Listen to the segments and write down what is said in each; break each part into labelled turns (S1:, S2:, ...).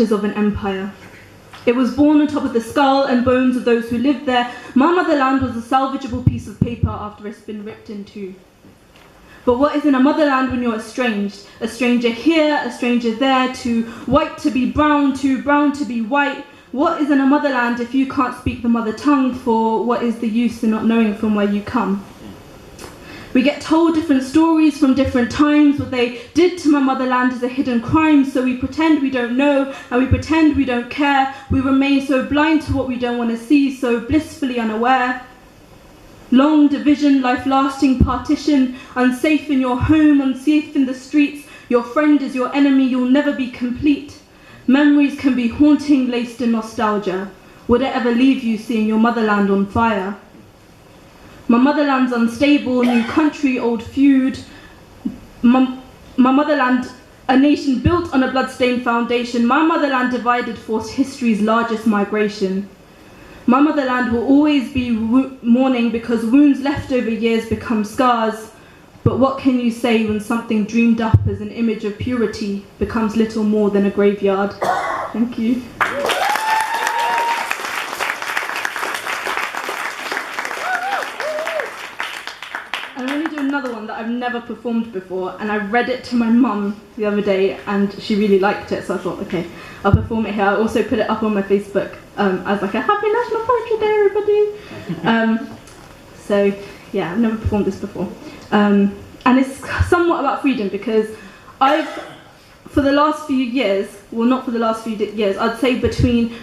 S1: clutches of an empire. It was born on top of the skull and bones of those who lived there. My motherland was a salvageable piece of paper after it's been ripped in two. But what is in a motherland when you're estranged? A stranger here, a stranger there, too white to be brown, too brown to be white. What is in a motherland if you can't speak the mother tongue? For what is the use in not knowing from where you come? We get told different stories from different times. What they did to my motherland is a hidden crime, so we pretend we don't know, and we pretend we don't care. We remain so blind to what we don't want to see, so blissfully unaware. Long division, life-lasting partition, unsafe in your home, unsafe in the streets. Your friend is your enemy, you'll never be complete. Memories can be haunting, laced in nostalgia. Would it ever leave you seeing your motherland on fire? My motherland's unstable, new country, old feud. My motherland, a nation built on a blood-stained foundation. My motherland divided forced history's largest migration. My motherland will always be mourning because wounds left over years become scars. But what can you say when something dreamed up as an image of purity becomes little more than a graveyard? Thank you. I'm going to do another one that I've never performed before, and I read it to my mum the other day and she really liked it, so I thought, okay, I'll perform it here. I also put it up on my Facebook as like a happy National Poetry Day, everybody. So yeah, I've never performed this before. And it's somewhat about freedom because for the last few years, well not for the last few years, I'd say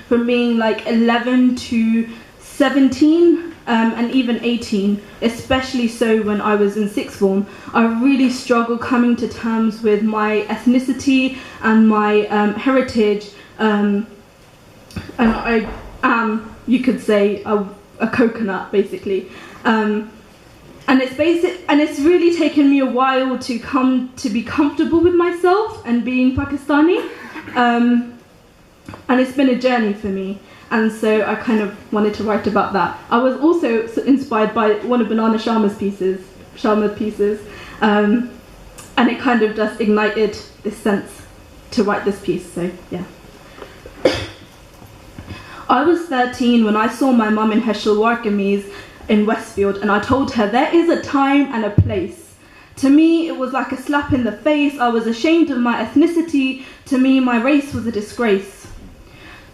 S1: from being like 11 to 17, and even 18, especially so when I was in sixth form, I really struggled coming to terms with my ethnicity and my heritage, and I am, you could say, a coconut basically, and it's really taken me a while to come to be comfortable with myself and being Pakistani, and it's been a journey for me. And so I kind of wanted to write about that. I was also inspired by one of Banana Sharma's pieces, and it kind of just ignited this sense to write this piece, so yeah. I was 13 when I saw my mum in her shalwar kameez in Westfield, and I told her there is a time and a place. To me, it was like a slap in the face. I was ashamed of my ethnicity. To me, my race was a disgrace.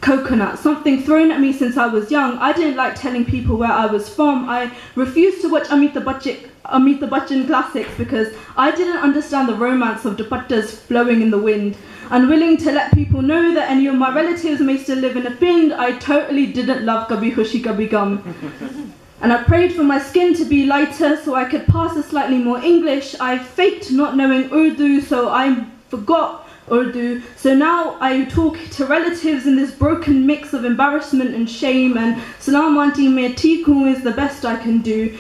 S1: Coconut, something thrown at me since I was young. I didn't like telling people where I was from. I refused to watch Amitabh Bachchan classics because I didn't understand the romance of dupattas flowing in the wind. Unwilling to let people know that any of my relatives may still live in a pind, I totally didn't love Kabhi Khushi Kabhi Gum. And I prayed for my skin to be lighter so I could pass a slightly more English. I faked not knowing Urdu, so I forgot Urdu. So now I talk to relatives in this broken mix of embarrassment and shame, and Salam auntie main theek hoon is the best I can do.